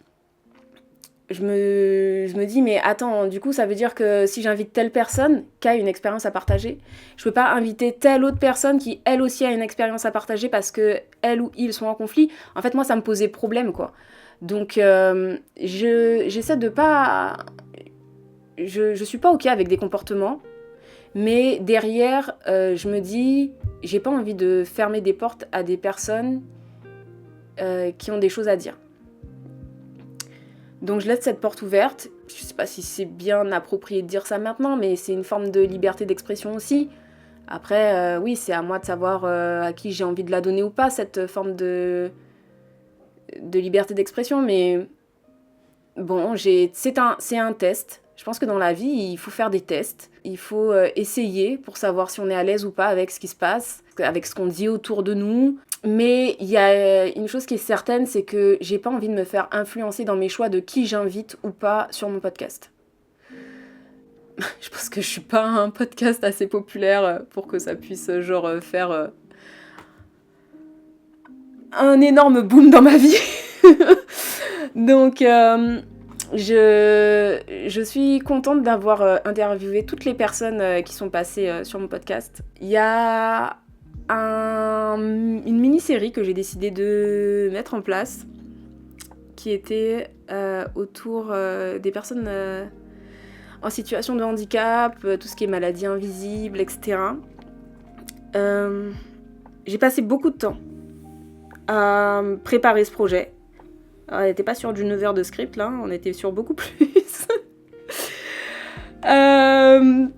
je me dis, mais attends, du coup, ça veut dire que si j'invite telle personne qui a une expérience à partager, je peux pas inviter telle autre personne qui, elle aussi, a une expérience à partager parce que elle ou ils sont en conflit. En fait, moi, ça me posait problème, quoi. Donc, j'essaie de pas... Je suis pas OK avec des comportements, mais derrière, je me dis, j'ai pas envie de fermer des portes à des personnes qui ont des choses à dire. Donc je laisse cette porte ouverte. Je sais pas si c'est bien approprié de dire ça maintenant, mais c'est une forme de liberté d'expression aussi. Après, oui, c'est à moi de savoir à qui j'ai envie de la donner ou pas, cette forme de liberté d'expression. Mais bon, c'est un test. Je pense que dans la vie, il faut faire des tests. Il faut essayer pour savoir si on est à l'aise ou pas avec ce qui se passe, avec ce qu'on dit autour de nous. Mais il y a une chose qui est certaine, c'est que j'ai pas envie de me faire influencer dans mes choix de qui j'invite ou pas sur mon podcast. Je pense que je suis pas un podcast assez populaire pour que ça puisse faire un énorme boom dans ma vie. Donc je suis contente d'avoir interviewé toutes les personnes qui sont passées sur mon podcast. Il y a une mini-série que j'ai décidé de mettre en place qui était autour des personnes en situation de handicap, tout ce qui est maladie invisible, etc. J'ai passé beaucoup de temps à préparer ce projet. On n'était pas sur du 9 heures de script, là, on était sur beaucoup plus.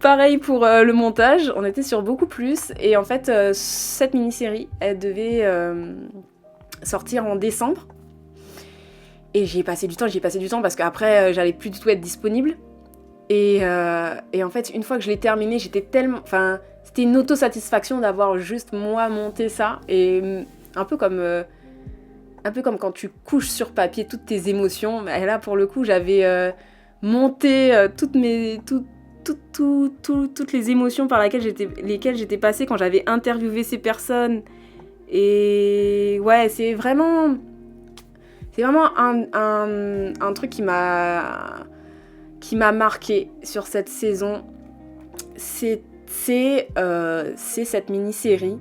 Pareil pour le montage, on était sur beaucoup plus. Et en fait, cette mini-série, elle devait sortir en décembre. Et j'y ai passé du temps parce qu'après, j'allais plus du tout être disponible. Et en fait, une fois que je l'ai terminé, j'étais tellement... Enfin, c'était une autosatisfaction d'avoir juste, moi, monté ça. Et un peu comme quand tu couches sur papier toutes tes émotions. Et là, pour le coup, j'avais monté toutes les émotions par lesquelles j'étais passée quand j'avais interviewé ces personnes. Et ouais, c'est vraiment un truc qui m'a marqué sur cette saison. C'est cette mini-série.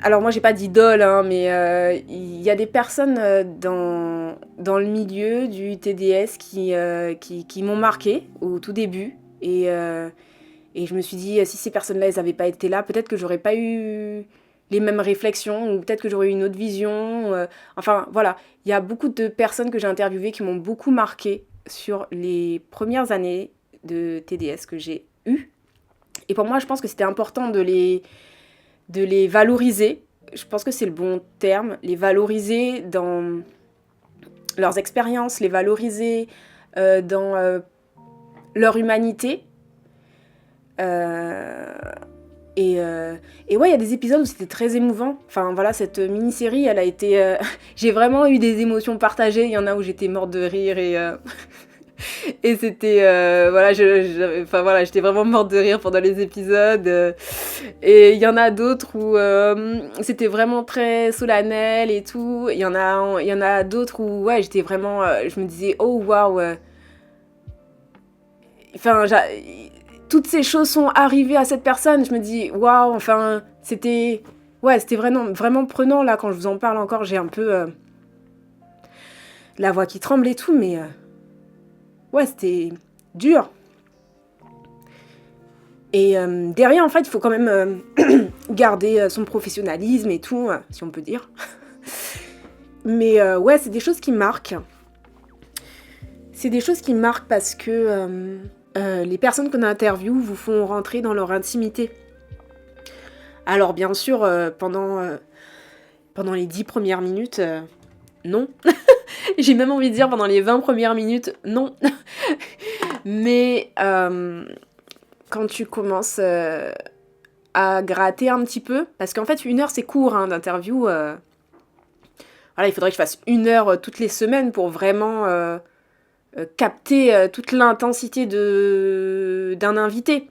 Alors moi j'ai pas d'idole, hein, mais il y a des personnes dans le milieu du TDS qui m'ont marqué au tout début. Et je me suis dit, si ces personnes-là elles avaient pas été là, peut-être que j'aurais pas eu les mêmes réflexions, ou peut-être que j'aurais eu une autre vision. Enfin voilà, il y a beaucoup de personnes que j'ai interviewées qui m'ont beaucoup marqué sur les premières années de TDS que j'ai eues. Et pour moi, je pense que c'était important de les valoriser. Je pense que c'est le bon terme, les valoriser dans leurs expériences, les valoriser dans leur humanité. Et ouais, il y a des épisodes où c'était très émouvant. Enfin voilà, cette mini-série, elle a été... j'ai vraiment eu des émotions partagées. Il y en a où j'étais morte de rire et c'était... voilà, j'étais vraiment morte de rire pendant les épisodes. Et il y en a d'autres où c'était vraiment très solennel et tout. Il y en a d'autres où, ouais, j'étais vraiment... je me disais, oh, waouh. Enfin, toutes ces choses sont arrivées à cette personne. Je me dis, waouh, enfin, c'était vraiment, vraiment prenant, là, quand je vous en parle encore. J'ai un peu la voix qui tremble et tout, mais ouais, c'était dur. Et derrière, en fait, il faut quand même garder son professionnalisme et tout, si on peut dire. Mais ouais, c'est des choses qui marquent. C'est des choses qui marquent parce que les personnes qu'on interviewe vous font rentrer dans leur intimité. Alors bien sûr, pendant les 10 premières minutes, non. J'ai même envie de dire pendant les 20 premières minutes, non. Mais quand tu commences à gratter un petit peu, parce qu'en fait 1 heure c'est court d'interview, voilà, il faudrait que je fasse 1 heure toutes les semaines pour vraiment capter toute l'intensité d'un invité,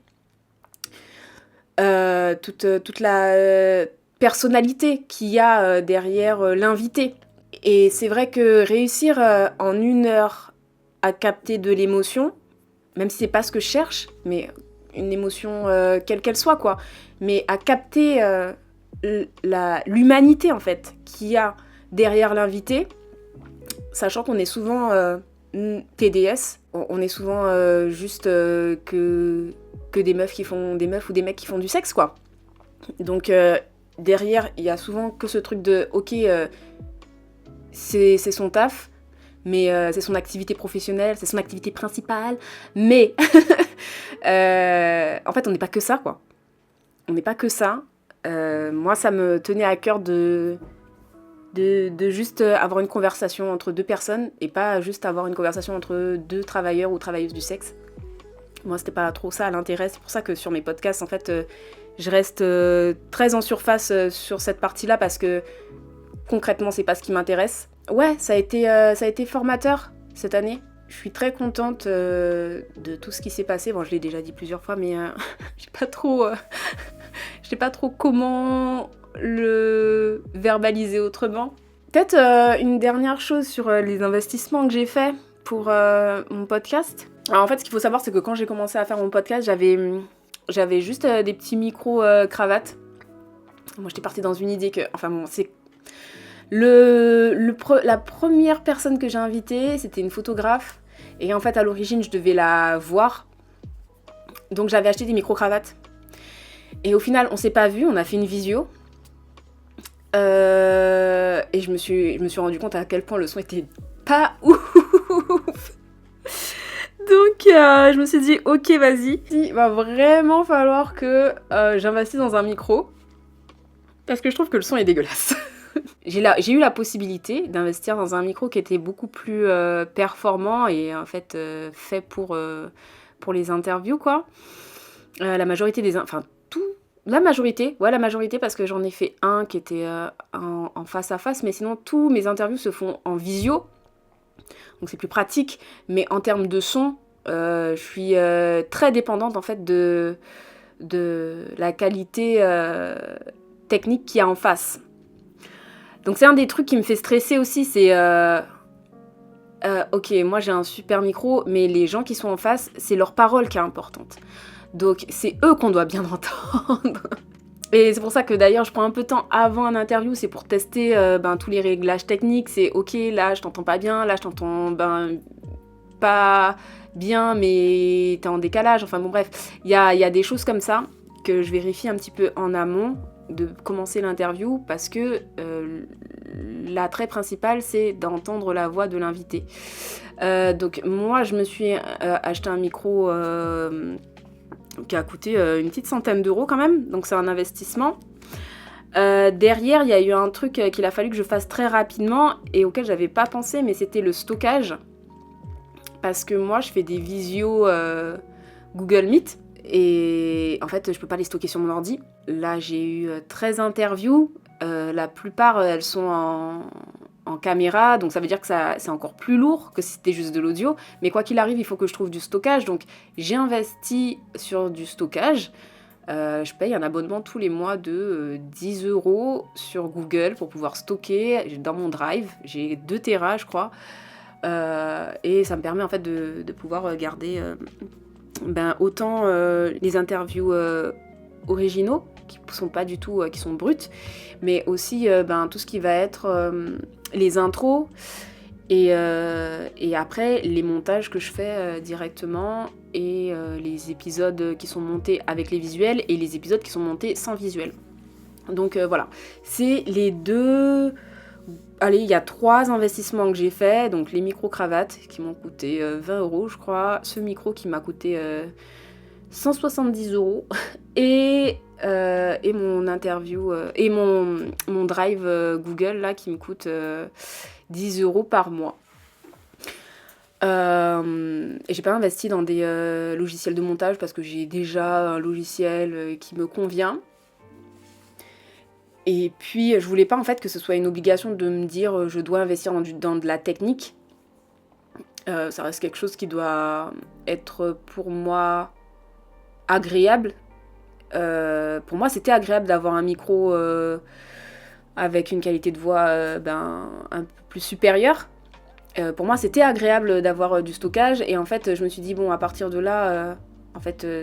toute la personnalité qu'il y a derrière l'invité. Et c'est vrai que réussir en 1 heure à capter de l'émotion, même si c'est pas ce que je cherche, mais une émotion quelle qu'elle soit, quoi, mais à capter l'humanité, en fait, qu'il y a derrière l'invité, sachant qu'on est souvent TDS, on est souvent juste que des meufs ou des mecs qui font du sexe, quoi. Donc derrière, il y a souvent que ce truc de ok, c'est son taf, mais c'est son activité professionnelle, c'est son activité principale, mais en fait on n'est pas que ça, quoi. On n'est pas que ça. Moi ça me tenait à cœur de juste avoir une conversation entre 2 personnes et pas juste avoir une conversation entre 2 travailleurs ou travailleuses du sexe. Moi c'était pas trop ça l'intérêt, c'est pour ça que sur mes podcasts en fait je reste très en surface sur cette partie-là parce que concrètement c'est pas ce qui m'intéresse. Ouais, ça a été formateur cette année. Je suis très contente de tout ce qui s'est passé. Bon, je l'ai déjà dit plusieurs fois, mais je sais pas trop comment le verbaliser autrement. Peut-être une dernière chose sur les investissements que j'ai faits pour mon podcast. Alors en fait, ce qu'il faut savoir, c'est que quand j'ai commencé à faire mon podcast, j'avais juste des petits micros cravates. Moi, j'étais partie dans une idée que... Enfin bon, c'est... La première personne que j'ai invitée, c'était une photographe. Et en fait, à l'origine, je devais la voir. Donc, j'avais acheté des micro-cravates. Et au final, on s'est pas vu, on a fait une visio. Et je me suis rendu compte à quel point le son était pas ouf. Donc, je me suis dit, ok, vas-y. Il va vraiment falloir que j'investisse dans un micro. Parce que je trouve que le son est dégueulasse. J'ai eu la possibilité d'investir dans un micro qui était beaucoup plus performant et en fait fait pour les interviews, quoi. La majorité la majorité parce que j'en ai fait un qui était en face à face, mais sinon tous mes interviews se font en visio, donc c'est plus pratique, mais en termes de son, je suis très dépendante en fait de la qualité technique qu'il y a en face. Donc c'est un des trucs qui me fait stresser aussi, c'est ok, moi j'ai un super micro, mais les gens qui sont en face, c'est leur parole qui est importante. Donc c'est eux qu'on doit bien entendre. Et c'est pour ça que d'ailleurs je prends un peu de temps avant un interview, c'est pour tester tous les réglages techniques. C'est ok, là je t'entends pas bien, là je t'entends pas bien, mais t'es en décalage. Enfin bon bref, il y a des choses comme ça que je vérifie un petit peu en amont de commencer l'interview parce que l'attrait principal c'est d'entendre la voix de l'invité. Donc moi je me suis acheté un micro qui a coûté une petite centaine d'euros quand même, donc c'est un investissement. Derrière il y a eu un truc qu'il a fallu que je fasse très rapidement et auquel j'avais pas pensé, mais c'était le stockage, parce que moi je fais des visios Google Meet. Et en fait, je peux pas les stocker sur mon ordi. Là, j'ai eu 13 interviews. La plupart, elles sont en caméra. Donc, ça veut dire que c'est encore plus lourd que si c'était juste de l'audio. Mais quoi qu'il arrive, il faut que je trouve du stockage. Donc, j'ai investi sur du stockage. Je paye un abonnement tous les mois de 10 € sur Google pour pouvoir stocker dans mon Drive. J'ai 2 Tera, je crois. Et ça me permet en fait de pouvoir garder... autant les interviews originaux qui sont pas du tout qui sont brutes, mais aussi tout ce qui va être les intros et après les montages que je fais directement et les épisodes qui sont montés avec les visuels et les épisodes qui sont montés sans visuel. Donc voilà, c'est les deux... Allez, il y a 3 investissements que j'ai faits, donc les micro-cravates qui m'ont coûté 20 € je crois, ce micro qui m'a coûté 170 € et mon interview et mon drive Google là qui me coûte 10 € par mois. Et j'ai pas investi dans des logiciels de montage parce que j'ai déjà un logiciel qui me convient. Et puis je voulais pas en fait que ce soit une obligation de me dire je dois investir dans de la technique. Ça reste quelque chose qui doit être pour moi agréable. Pour moi, c'était agréable d'avoir un micro avec une qualité de voix un peu plus supérieure. Pour moi, c'était agréable d'avoir du stockage. Et en fait, je me suis dit, bon, à partir de là,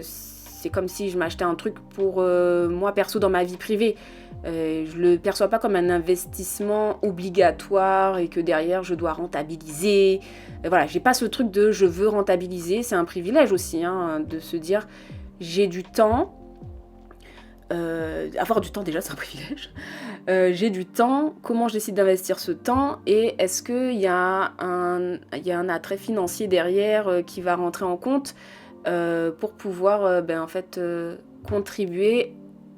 c'est comme si je m'achetais un truc pour moi perso dans ma vie privée. Je le perçois pas comme un investissement obligatoire et que derrière, je dois rentabiliser. Voilà, j'ai pas ce truc de je veux rentabiliser. C'est un privilège aussi de se dire, j'ai du temps. Avoir du temps déjà c'est un privilège. J'ai du temps, comment je décide d'investir ce temps et est-ce qu'il y a un attrait financier derrière qui va rentrer en compte pour pouvoir contribuer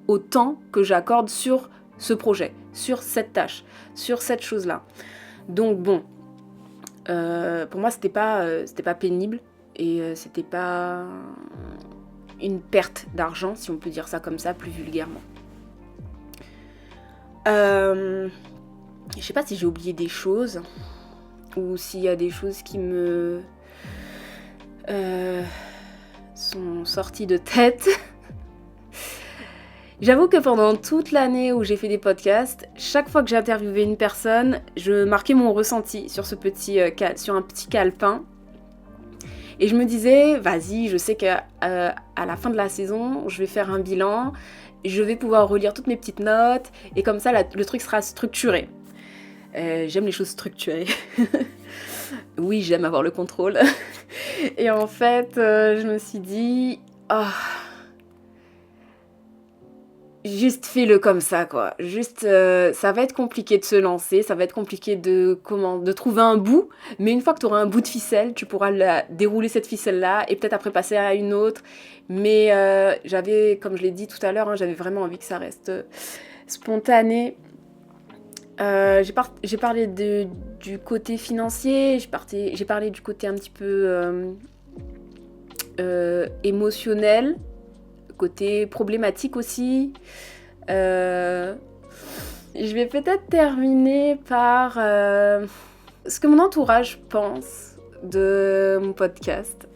au temps que j'accorde sur ce projet, sur cette tâche, sur cette chose-là. Donc bon, pour moi c'était pas pénible et c'était pas une perte d'argent, si on peut dire ça comme ça, plus vulgairement. Je sais pas si j'ai oublié des choses, ou s'il y a des choses qui me sont sorties de tête. J'avoue que pendant toute l'année où j'ai fait des podcasts, chaque fois que j'ai interviewé une personne, je marquais mon ressenti sur sur un petit calepin. Et je me disais, vas-y, je sais qu'à la fin de la saison, je vais faire un bilan, je vais pouvoir relire toutes mes petites notes, et comme ça, le truc sera structuré. J'aime les choses structurées. Oui, j'aime avoir le contrôle. Et en fait, je me suis dit, juste fais-le comme ça, quoi. Juste, ça va être compliqué de se lancer, ça va être compliqué de trouver un bout, mais une fois que tu auras un bout de ficelle, tu pourras dérouler cette ficelle-là et peut-être après passer à une autre. Mais comme je l'ai dit tout à l'heure, j'avais vraiment envie que ça reste spontané. J'ai parlé du côté financier, j'ai parlé du côté un petit peu émotionnel, côté problématique aussi. Je vais peut-être terminer par ce que mon entourage pense de mon podcast.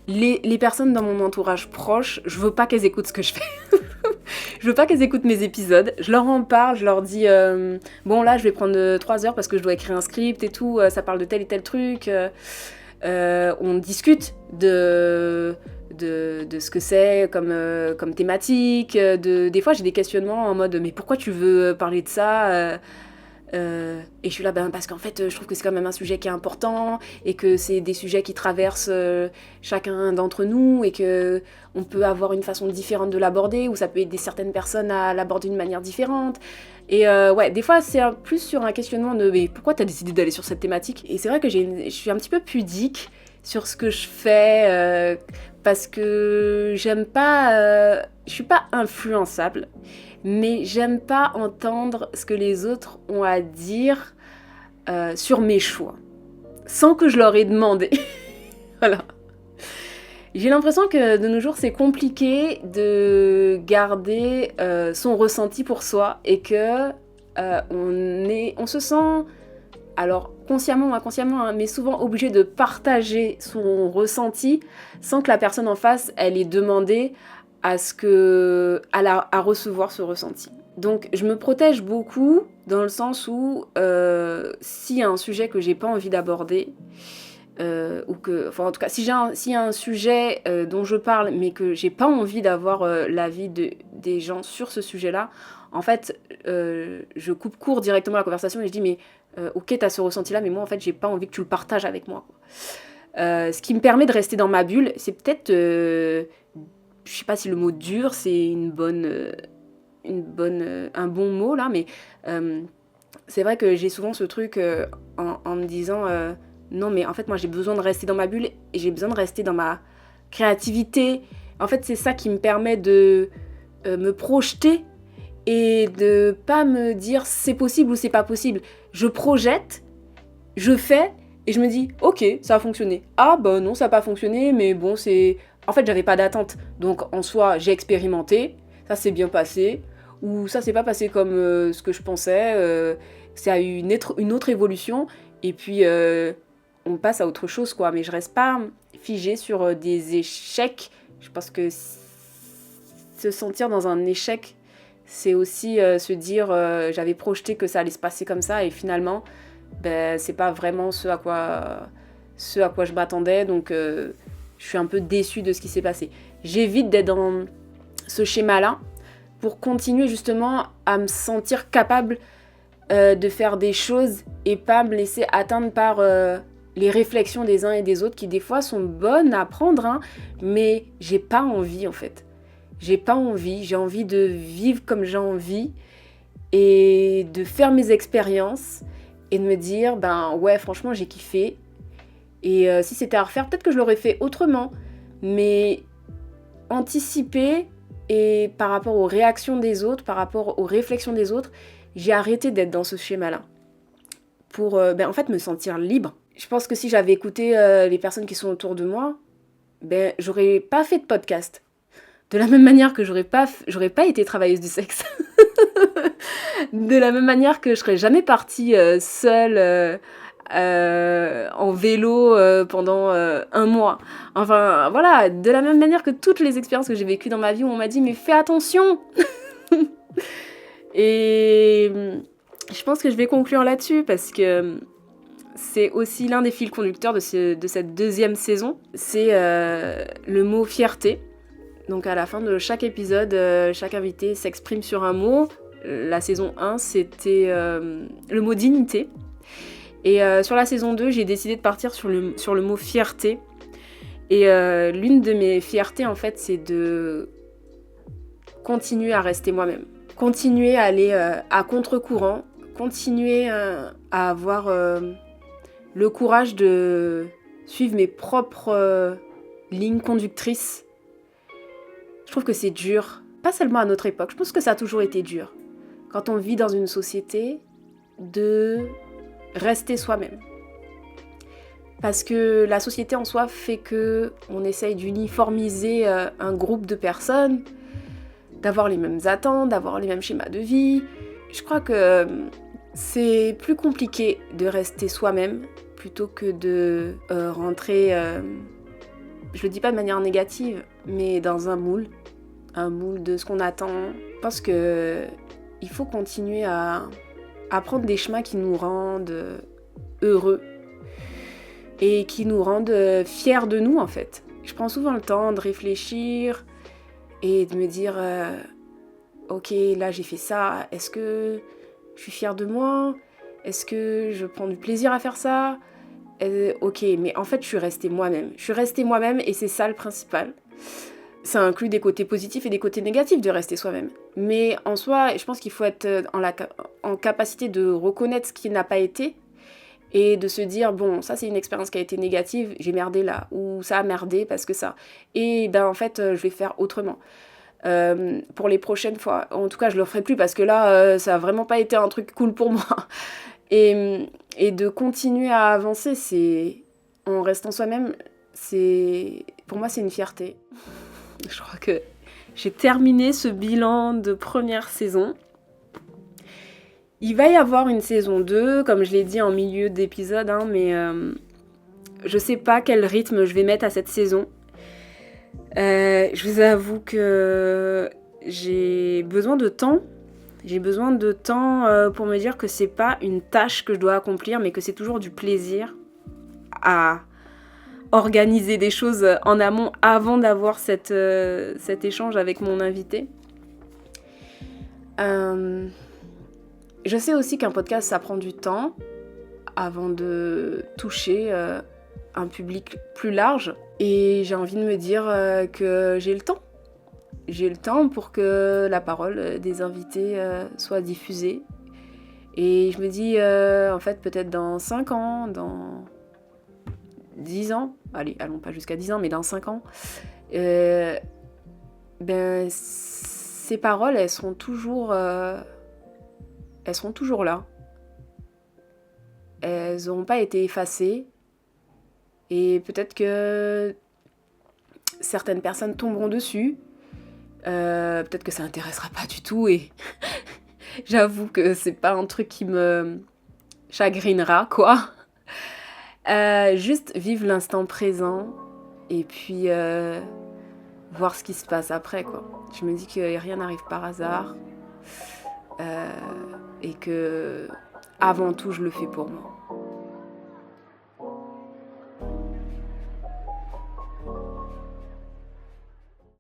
Les personnes dans mon entourage proche, je veux pas qu'elles écoutent ce que je fais. Je veux pas qu'elles écoutent mes épisodes. Je leur en parle, je leur dis bon là je vais prendre 3 heures parce que je dois écrire un script et tout, ça parle de tel et tel truc. On discute de ce que c'est comme thématique. Des fois j'ai des questionnements en mode mais pourquoi tu veux parler de ça et je suis là parce qu'en fait je trouve que c'est quand même un sujet qui est important et que c'est des sujets qui traversent chacun d'entre nous et que on peut avoir une façon différente de l'aborder ou ça peut aider certaines personnes à l'aborder d'une manière différente. Et des fois c'est plus sur un questionnement de mais pourquoi t'as décidé d'aller sur cette thématique. Et c'est vrai que je suis un petit peu pudique sur ce que je fais parce que j'aime pas, je suis pas influençable, mais j'aime pas entendre ce que les autres ont à dire sur mes choix, sans que je leur ai demandé. Voilà. J'ai l'impression que de nos jours, c'est compliqué de garder son ressenti pour soi et que on se sent, alors consciemment ou inconsciemment, mais souvent obligé de partager son ressenti sans que la personne en face, elle ait demandé à recevoir ce ressenti. Donc je me protège beaucoup dans le sens où s'il y a un sujet que j'ai pas envie d'aborder, en tout cas s'il y a un sujet dont je parle mais que j'ai pas envie d'avoir l'avis des gens sur ce sujet-là, en fait je coupe court directement à la conversation et je dis mais ok t'as ce ressenti-là mais moi en fait j'ai pas envie que tu le partages avec moi. Ce qui me permet de rester dans ma bulle, c'est peut-être je sais pas si le mot dur c'est un bon mot là, mais c'est vrai que j'ai souvent ce truc en me disant non mais en fait moi j'ai besoin de rester dans ma bulle et j'ai besoin de rester dans ma créativité. En fait c'est ça qui me permet de me projeter et de pas me dire c'est possible ou c'est pas possible. Je projette, je fais Et je me dis, ok, ça a fonctionné. Ah bah non, ça n'a pas fonctionné, mais bon, c'est... En fait, j'avais pas d'attente. Donc en soi, j'ai expérimenté, ça s'est bien passé, ou ça s'est pas passé comme ce que je pensais, ça a eu une autre évolution, et puis on passe à autre chose, quoi. Mais je reste pas figée sur des échecs. Je pense que se sentir dans un échec, c'est aussi se dire, j'avais projeté que ça allait se passer comme ça, et finalement, ben, c'est pas vraiment ce à quoi je m'attendais, donc je suis un peu déçue de ce qui s'est passé. J'évite d'être dans ce schéma-là pour continuer justement à me sentir capable de faire des choses et pas me laisser atteindre par les réflexions des uns et des autres qui des fois sont bonnes à prendre, hein, mais j'ai pas envie en fait. J'ai pas envie, j'ai envie de vivre comme j'ai envie et de faire mes expériences et de me dire, ben ouais, franchement, j'ai kiffé. Et si c'était à refaire, peut-être que je l'aurais fait autrement. Mais anticiper et par rapport aux réactions des autres, par rapport aux réflexions des autres, j'ai arrêté d'être dans ce schéma-là. Pour en fait me sentir libre. Je pense que si j'avais écouté les personnes qui sont autour de moi, ben j'aurais pas fait de podcast. De la même manière que j'aurais pas été travailleuse du sexe. De la même manière que je serais jamais partie seule en vélo pendant un mois. Enfin, voilà, de la même manière que toutes les expériences que j'ai vécues dans ma vie où on m'a dit « mais fais attention !» Et je pense que je vais conclure là-dessus parce que c'est aussi l'un des fils conducteurs de cette deuxième saison. C'est le mot « fierté ». Donc à la fin de chaque épisode, chaque invité s'exprime sur un mot. La saison 1, c'était le mot dignité. Et sur la saison 2, j'ai décidé de partir sur le mot fierté. Et l'une de mes fiertés, en fait, c'est de continuer à rester moi-même. Continuer à aller à contre-courant. Continuer à avoir le courage de suivre mes propres lignes conductrices. Je trouve que c'est dur. Pas seulement à notre époque, je pense que ça a toujours été dur. Quand on vit dans une société, de rester soi-même. Parce que la société en soi fait qu'on essaye d'uniformiser un groupe de personnes, d'avoir les mêmes attentes, d'avoir les mêmes schémas de vie. Je crois que c'est plus compliqué de rester soi-même plutôt que de rentrer, je le dis pas de manière négative, mais dans un moule de ce qu'on attend. Je pense que il faut continuer à prendre des chemins qui nous rendent heureux et qui nous rendent fiers de nous en fait. Je prends souvent le temps de réfléchir et de me dire ok, là j'ai fait ça, est-ce que je suis fière de moi? Est-ce que je prends du plaisir à faire ça? Ok, mais en fait je suis restée moi-même. Je suis restée moi-même et c'est ça le principal. Ça inclut des côtés positifs et des côtés négatifs de rester soi-même. Mais en soi, je pense qu'il faut être en capacité de reconnaître ce qui n'a pas été et de se dire, bon, ça c'est une expérience qui a été négative, j'ai merdé là, ou ça a merdé parce que ça. Et ben en fait, je vais faire autrement. Pour les prochaines fois. En tout cas, je le ferai plus parce que là, ça a vraiment pas été un truc cool pour moi. Et de continuer à avancer, en restant soi-même, pour moi, c'est une fierté. Je crois que j'ai terminé ce bilan de première saison. Il va y avoir une saison 2, comme je l'ai dit en milieu d'épisode, hein, mais je sais pas quel rythme je vais mettre à cette saison. Je vous avoue que j'ai besoin de temps. J'ai besoin de temps pour me dire que c'est pas une tâche que je dois accomplir, mais que c'est toujours du plaisir à organiser des choses en amont avant d'avoir cet échange avec mon invité. Je sais aussi qu'un podcast, ça prend du temps avant de toucher un public plus large. Et j'ai envie de me dire que j'ai le temps. J'ai le temps pour que la parole des invités soit diffusée. Et je me dis, en fait, peut-être dans 5 ans, dans 10 ans, allons pas jusqu'à 10 ans, mais dans 5 ans, ces paroles, elles seront toujours là. Elles n'auront pas été effacées. Et peut-être que certaines personnes tomberont dessus. Peut-être que ça n'intéressera pas du tout et j'avoue que c'est pas un truc qui me chagrinera, quoi. Juste vivre l'instant présent et puis voir ce qui se passe après, quoi. Je me dis que rien n'arrive par hasard et que avant tout je le fais pour moi.